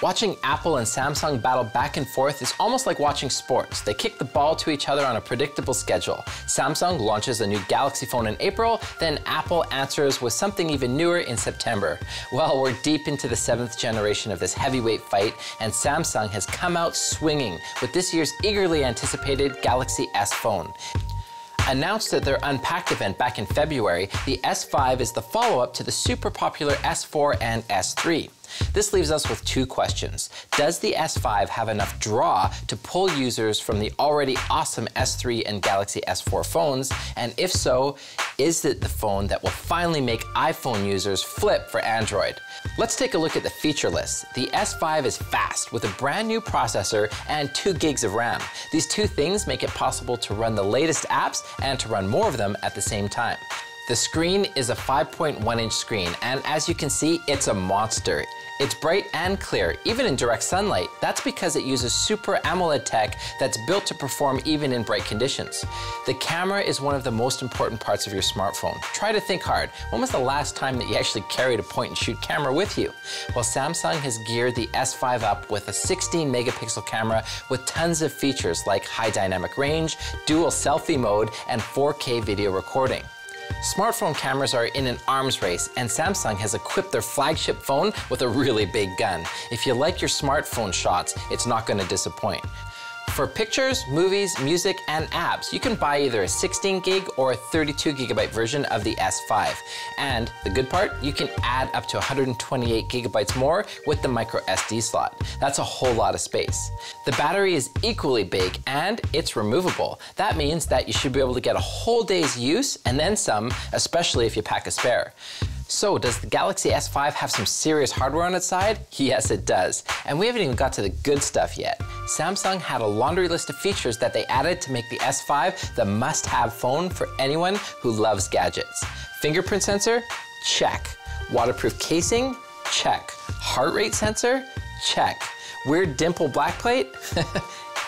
Watching Apple and Samsung battle back and forth is almost like watching sports. They kick the ball to each other on a predictable schedule. Samsung launches a new Galaxy phone in April, then Apple answers with something even newer in September. Well, we're deep into the 7th generation of this heavyweight fight, and Samsung has come out swinging with this year's eagerly anticipated Galaxy S phone. Announced at their Unpacked event back in February, the S5 is the follow-up to the super popular S4 and S3. This leaves us with two questions. Does the S5 have enough draw to pull users from the already awesome S3 and Galaxy S4 phones? And if so, is it the phone that will finally make iPhone users flip for Android? Let's take a look at the feature list. The S5 is fast with a brand new processor and 2 gigs of RAM. These two things make it possible to run the latest apps and to run more of them at the same time. The screen is a 5.1-inch screen, and as you can see, it's a monster. It's bright and clear, even in direct sunlight. That's because it uses Super AMOLED tech that's built to perform even in bright conditions. The camera is one of the most important parts of your smartphone. Try to think hard. When was the last time that you actually carried a point-and-shoot camera with you? Well, Samsung has geared the S5 up with a 16-megapixel camera with tons of features like high dynamic range, dual selfie mode, and 4K video recording. Smartphone cameras are in an arms race, and Samsung has equipped their flagship phone with a really big gun. If you like your smartphone shots, it's not going to disappoint. For pictures, movies, music, and apps, you can buy either a 16 gig or a 32 gigabyte version of the S5. And the good part, you can add up to 128 gigabytes more with the micro SD slot. That's a whole lot of space. The battery is equally big and it's removable. That means that you should be able to get a whole day's use and then some, especially if you pack a spare. So, does the Galaxy S5 have some serious hardware on its side? Yes, it does. And we haven't even got to the good stuff yet. Samsung had a laundry list of features that they added to make the S5 the must-have phone for anyone who loves gadgets. Fingerprint sensor? Check. Waterproof casing? Check. Heart rate sensor? Check. Weird dimple backplate?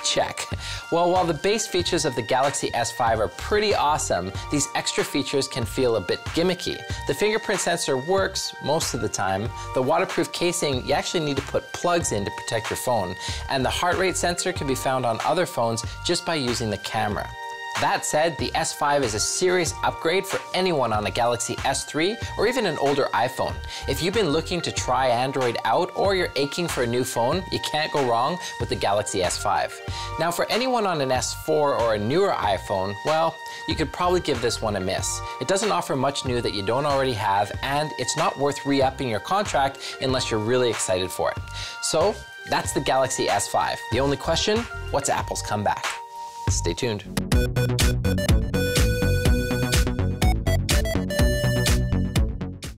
Check. Well, while the base features of the Galaxy S5 are pretty awesome, these extra features can feel a bit gimmicky. The fingerprint sensor works most of the time. The waterproof casing, you actually need to put plugs in to protect your phone. And the heart rate sensor can be found on other phones just by using the camera. That said, the S5 is a serious upgrade for anyone on a Galaxy S3 or even an older iPhone. If you've been looking to try Android out or you're aching for a new phone, you can't go wrong with the Galaxy S5. Now, for anyone on an S4 or a newer iPhone, well, you could probably give this one a miss. It doesn't offer much new that you don't already have, and it's not worth re-upping your contract unless you're really excited for it. So, that's the Galaxy S5. The only question, what's Apple's comeback? Stay tuned.